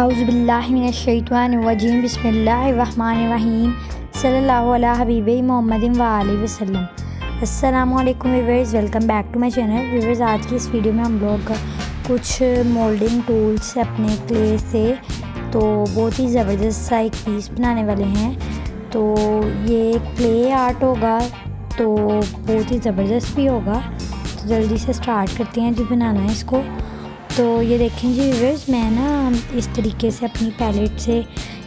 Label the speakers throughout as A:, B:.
A: औज़ुबिल्लाहि मिनश्शैतानिर्रजीम बिस्मिल्लाहिर्रहमानिर्रहीम सल्लल्लाहु अला हबीबी मोहम्मदिन व आलिहि वसल्लम। अस्सलामु अलैकुम viewers, welcome back to my channel. Viewers, आज की इस वीडियो में हम लोग कुछ मोल्डिंग टूल्स से अपने क्ले से तो बहुत ही ज़बरदस्त सा एक पीस बनाने वाले हैं। तो ये क्ले आर्ट होगा तो बहुत ही ज़बरदस्त भी होगा। तो जल्दी से स्टार्ट करते हैं जी बनाना है इसको। तो ये देखें जी व्यूअर्स, मैं ना इस तरीके से अपनी पैलेट से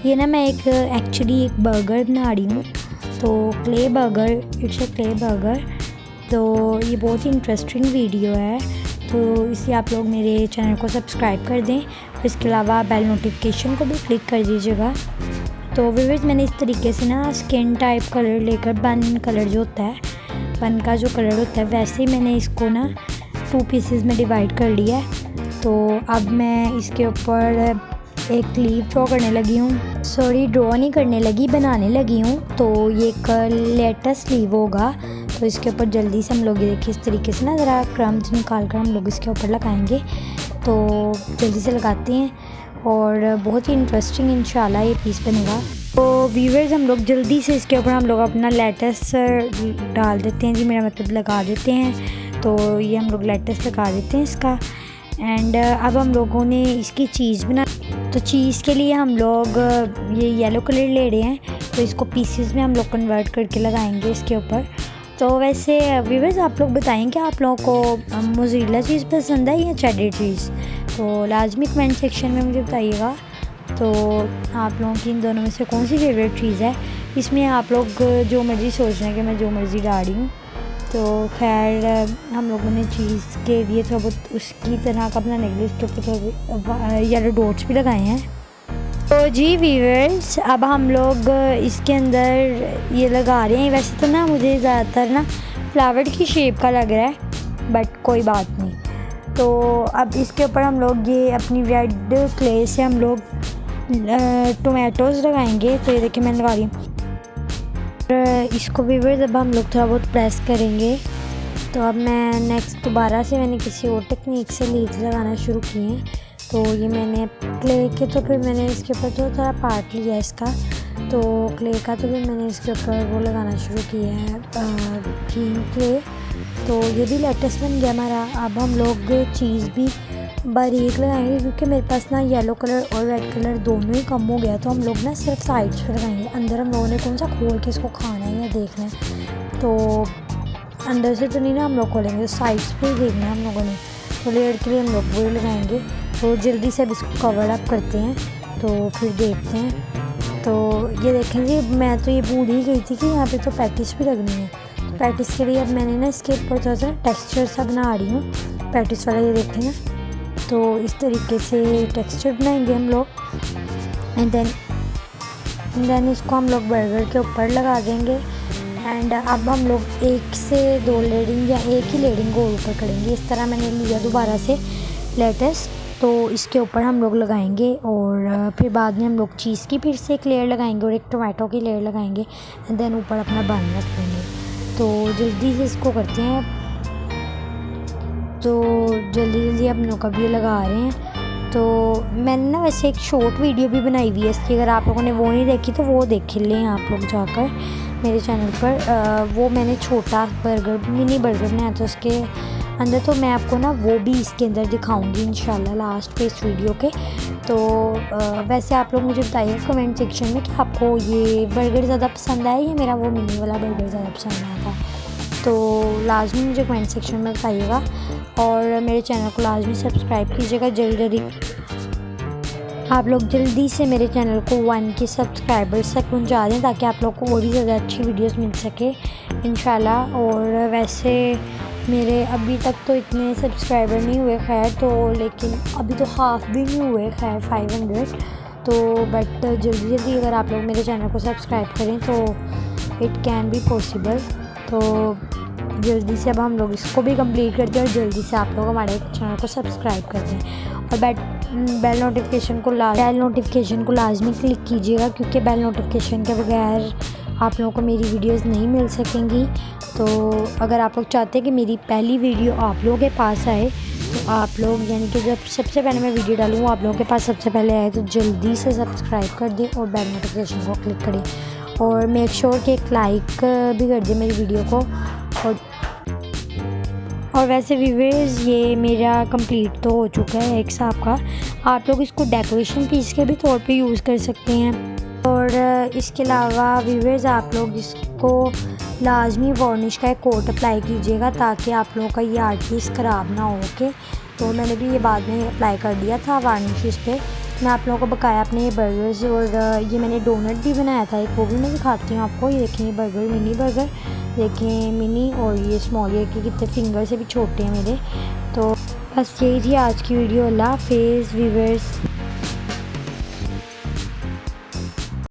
A: ये ना मैं एक्चुअली एक बर्गर बना रही हूँ। तो clay burger, it's a clay burger. तो ये बहुत ही इंटरेस्टिंग वीडियो है, तो इसलिए आप लोग मेरे चैनल को सब्सक्राइब कर दें। इसके अलावा बेल नोटिफिकेशन को भी क्लिक कर दीजिएगा। तो व्यूअर्स, मैंने इस तरीके से ना स्किन टाइप कलर लेकर, बन कलर जो होता है, बन का जो कलर होता है, वैसे ही मैंने इसको ना 2 पीसेस में डिवाइड कर लिया है। तो अब मैं इसके ऊपर एक लीफ ड्रॉ करने लगी हूँ, सॉरी ड्रॉ नहीं करने लगी, बनाने लगी हूँ। तो ये एक लेटेस्ट लीव होगा। तो इसके ऊपर जल्दी से हम लोग ये देखिए इस तरीके से ना ज़रा क्रम्स निकाल कर हम लोग इसके ऊपर लगाएंगे। तो जल्दी से लगाते हैं और बहुत ही इंटरेस्टिंग इंशाल्लाह ये पीस बनेगा। तो व्यूअर्स, हम लोग जल्दी से इसके ऊपर हम लोग अपना लेटेस्ट डाल देते हैं जी, मेरा मतलब लगा देते हैं। तो ये हम लोग लेटेस्ट लगा देते हैं इसका। एंड अब हम लोगों ने इसकी चीज़ बना, तो चीज़ के लिए हम लोग ये येलो कलर ले रहे हैं। तो इसको पीसेस में हम लोग कन्वर्ट करके लगाएंगे इसके ऊपर। तो वैसे व्यूअर्स, आप लोग बताएं कि आप लोगों को मोज़रेला चीज़ पसंद है या चेडर चीज़, तो लाजमी कमेंट सेक्शन में मुझे बताइएगा। तो आप लोगों की इन दोनों में से कौन सी फेवरेट चीज़ है। इसमें आप लोग जो मर्ज़ी सोच रहे हैं कि मैं जो मर्ज़ी डाल रही हूँ। तो खैर, हम लोगों ने चीज़ के लिए थोड़ा बहुत उसकी तरह का बनाने के लिए इसके ऊपर थोड़े येलो डॉट्स भी लगाए हैं। तो जी व्यूअर्स, अब हम लोग इसके अंदर ये लगा रहे हैं। वैसे तो ना मुझे ज़्यादातर ना फ्लावर की शेप का लग रहा है, बट कोई बात नहीं। तो अब इसके ऊपर हम लोग ये अपनी रेड क्ले से हम लोग टोमेटोज़ लगाएंगे। तो ये देखिए मैं लगा रही हूँ। इसको व्यूअर्स अब हम लोग थोड़ा बहुत प्रेस करेंगे। तो अब मैं नेक्स्ट दोबारा से मैंने किसी और टेक्निक से लीव्स लगाना शुरू किए हैं। तो ये मैंने क्ले के, तो फिर मैंने इसके ऊपर तो थोड़ा पार्ट लिया इसका। तो क्ले का तो फिर मैंने इसके ऊपर वो लगाना शुरू किया है ग्रीन क्ले। तो ये भी लेटेस्ट बन गया हमारा। अब हम लोग चीज़ भी बारीक लगाएंगे, क्योंकि मेरे पास ना येलो कलर और रेड कलर दोनों ही कम हो गया। तो हम लोग ना सिर्फ साइड्स पे लगाएंगे। अंदर हम लोगों ने कौन सा खोल के इसको खाना है या देखना है, तो अंदर से तो नहीं ना हम लोग खोलेंगे, साइड्स पे ही देखना है हम लोगों ने। तो लेयर के लिए हम लोग वो लगाएंगे। तो जल्दी से अब इसको कवर अप करते हैं, तो फिर देखते हैं। तो ये देखेंगे, मैं तो ये भूल ही गई थी कि यहाँ पे तो पैटिस भी लगनी है। तो पैटिस के लिए अब मैंने ना इसके ऊपर थोड़ा सा टेक्स्चर सा बना रही हूँ, पैटिस वाला। ये देखें ना, तो इस तरीके से टेक्सचर बनाएंगे हम लोग। एंड देन इसको हम लोग बर्गर के ऊपर लगा देंगे। एंड अब हम लोग 1 से 2 लेयरिंग या एक ही लेयरिंग को ऊपर करेंगे। इस तरह मैंने लिया दोबारा से लेटेस्ट। तो इसके ऊपर हम लोग लगाएंगे और फिर बाद में हम लोग चीज़ की फिर से एक लेयर लगाएंगे और एक टोमेटो की लेयर लगाएंगे। एंड देन ऊपर अपना बन रख देंगे। तो जल्दी से इसको करते हैं। तो जल्दी हम लोग अभी लगा रहे हैं। तो मैंने ना वैसे एक शॉर्ट वीडियो भी बनाई हुई है इसकी, अगर आप लोगों ने वो नहीं देखी तो वो देख लें आप लोग जाकर मेरे चैनल पर। वो मैंने छोटा बर्गर, मिनी बर्गर बनाया था उसके अंदर। तो मैं आपको ना वो भी इसके अंदर दिखाऊंगी इंशाल्लाह लास्ट पे इस वीडियो के। तो वैसे आप लोग मुझे बताइए कमेंट सेक्शन में कि आपको ये बर्गर ज़्यादा पसंद आया या मेरा वो मिनी वाला बर्गर ज़्यादा पसंद आया था। तो लाजमी मुझे कमेंट सेक्शन में बताइएगा और मेरे चैनल को लाजमी सब्सक्राइब कीजिएगा। जल्दी आप लोग जल्दी से मेरे चैनल को 1 के सब्सक्राइबर्स तक पहुंचा दें, ताकि आप लोग को और भी ज़्यादा अच्छी वीडियोस मिल सके इंशाल्लाह। और वैसे मेरे अभी तक तो इतने सब्सक्राइबर नहीं हुए खैर, तो लेकिन अभी तो हाफ भी नहीं हुए खैर 500। तो बट जल्दी अगर आप लोग मेरे चैनल को सब्सक्राइब करें तो इट कैन बी पॉसिबल। तो जल्दी से अब हम लोग इसको भी कंप्लीट करते हैं और जल्दी से आप लोग हमारे चैनल को सब्सक्राइब कर दें और बेल नोटिफिकेशन को लाजमी क्लिक कीजिएगा, क्योंकि बेल नोटिफिकेशन के बगैर आप लोगों को मेरी वीडियोस नहीं मिल सकेंगी। तो अगर आप लोग चाहते हैं कि मेरी पहली वीडियो आप लोगों के पास आए तो आप लोग यानी कि जब सबसे पहले मैं वीडियो डालूँ वो आप लोगों के पास सबसे पहले आए तो जल्दी से सब्सक्राइब कर दें और बेल नोटिफिकेशन को क्लिक करें और मेक श्योर कि एक लाइक भी कर दें मेरी वीडियो को। और वैसे व्यूअर्स ये मेरा कंप्लीट तो हो चुका है एक साहब का। आप लोग इसको डेकोरेशन पीस के भी तौर पे यूज़ कर सकते हैं। और इसके अलावा व्यूअर्स आप लोग इसको लाजमी वार्निश का एक कोट अप्लाई कीजिएगा ताकि आप लोगों का ये आर्ट पीस ख़राब ना हो। ओके, तो मैंने भी ये बाद में अप्लाई कर दिया था वार्निश इस पर। मैं आप लोगों को बकाया अपने ये बर्गर्स और ये मैंने डोनट भी बनाया था एक, वो भी मैं दिखाती हूँ आपको। ये देखें, ये बर्गर मिनी बर्गर देखें, मिनी और ये स्मॉल, ये कि कितने फिंगर से भी छोटे हैं मेरे। तो बस यही थी आज की वीडियो। अल्लाह हाफिज़ व्यूअर्स।